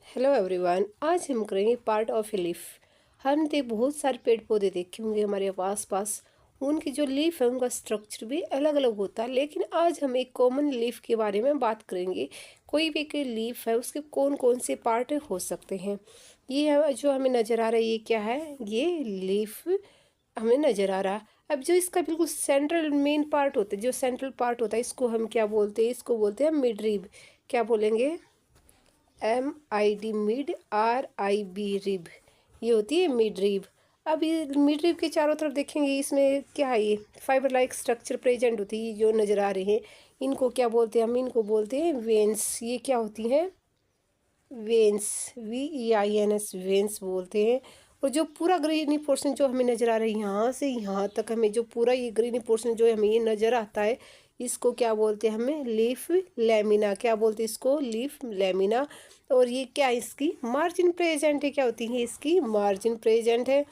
Hello everyone, आज हम करेंगे पार्ट ऑफ ए लीफ। हमने बहुत सारे पेड़ पौधे देखे होंगे हमारे आस पास। उनकी जो लीफ है उनका स्ट्रक्चर भी अलग अलग होता है, लेकिन आज हम एक कॉमन लीफ के बारे में बात करेंगे। कोई भी एक लीफ है उसके कौन कौन से पार्ट हो सकते हैं। ये है जो हमें नज़र आ रहा है, ये क्या है? ये लीफ हमें नज़र आ रहा है। अब जो इसका बिल्कुल सेंट्रल मेन पार्ट होता है, जो सेंट्रल पार्ट होता है, इसको हम क्या बोलते हैं? इसको बोलते हैं मिड रिब। क्या बोलेंगे? MID, mid, RIB, rib. ये होती है मिड रिब। अब ये मिड रिब के चारों तरफ देखेंगे, इसमें क्या है? ये फाइबर लाइक स्ट्रक्चर प्रेजेंट होती है। जो नज़र आ रहे हैं इनको क्या बोलते हैं? हम इनको बोलते हैं वेन्स। ये क्या होती हैं? वेन्स, VEINS, वेन्स बोलते हैं। और जो पूरा ग्रीनी पोर्शन जो हमें नज़र आ रहा है, यहाँ से यहाँ तक हमें जो पूरा ये ग्रीनी पोर्शन जो हमें ये नज़र आता है, इसको क्या बोलते हैं? हमें लीफ लैमिना। क्या बोलते हैं इसको? Leaf lamina. और ये क्या, इसकी मार्जिन प्रेजेंट है। क्या होती है? इसकी मार्जिन प्रेजेंट है।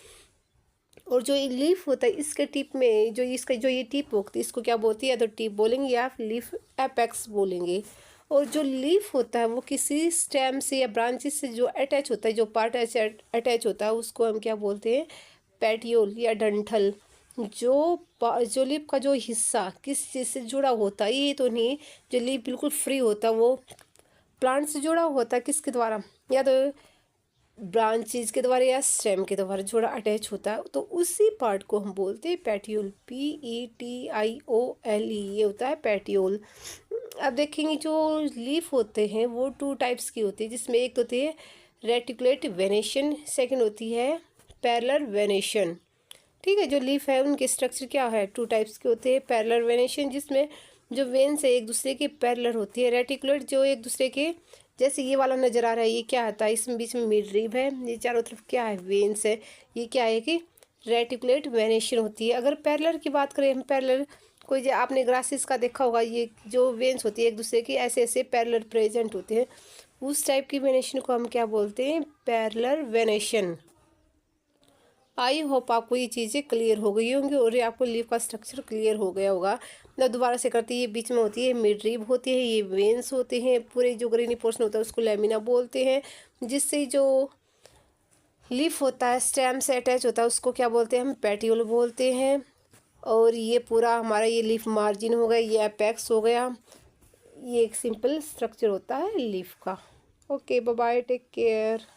और जो ये लीफ होता है इसके टिप में, जो इसका जो ये टिप होती है, इसको क्या बोलती है? या तो टिप बोलेंगे या लीफ एपेक्स बोलेंगे। और जो लीफ होता है वो किसी स्टेम से या ब्रांचेस से जो अटैच होता है, जो पार्ट अटैच होता है, उसको हम क्या बोलते हैं? पेटियोल या डंठल। जो लीफ का जो हिस्सा किस चीज़ से जुड़ा होता है, ये तो नहीं। जो लीफ बिल्कुल फ्री होता है वो प्लांट से जुड़ा होता है, किसके द्वारा? या तो ब्रांचेज के द्वारा या स्टेम के द्वारा जुड़ा अटैच होता है, तो उसी पार्ट को हम बोलते हैं पेटियोल। PETIOLE, ये होता है पेटियोल। अब देखेंगे जो लीफ होते हैं वो 2 टाइप्स की होती है, जिसमें एक होती है रेटिकुलेट वेनेशन, सेकंड होती है पैरेलल वेनेशन। ठीक है, जो लीफ है उनके स्ट्रक्चर क्या है? 2 टाइप्स के होते हैं। पैरेलल वेनेशन, जिसमें जो वेन्स है एक दूसरे के पैरेलल होती है। रेटिकुलेट, जो एक दूसरे के, जैसे ये वाला नज़र आ रहा है, ये क्या आता है? इसमें बीच में मिड रिब है, ये चारों तरफ क्या है? वेन्स है। ये क्या है कि रेटिकुलेट वेनेशन होती है। अगर पैरेलल की बात करें हम, पैरेलल कोई जो आपने ग्रासेस का देखा होगा, ये जो वेन्स होती है एक दूसरे की ऐसे ऐसे पैरेलल प्रेजेंट होते हैं, उस टाइप की वेनेशन को हम क्या बोलते हैं? Parallel venation. आई होप आपको ये चीज़ें क्लियर हो गई होंगी और ये आपको लीफ का स्ट्रक्चर क्लियर हो गया होगा। मैं दोबारा से करती है, ये बीच में होती है मिड रिब होती है, ये वेन्स होते हैं, पूरे जो ग्रीनी पोर्शन होता है उसको लेमिना बोलते हैं। जिससे जो लीफ होता है स्टेम से अटैच होता है उसको क्या बोलते हैं? हम पेटियोल बोलते हैं। और ये पूरा हमारा ये लीफ मार्जिन हो गया, ये एपेक्स हो गया। ये एक सिंपल स्ट्रक्चर होता है लीफ का। Okay, bye bye, take care.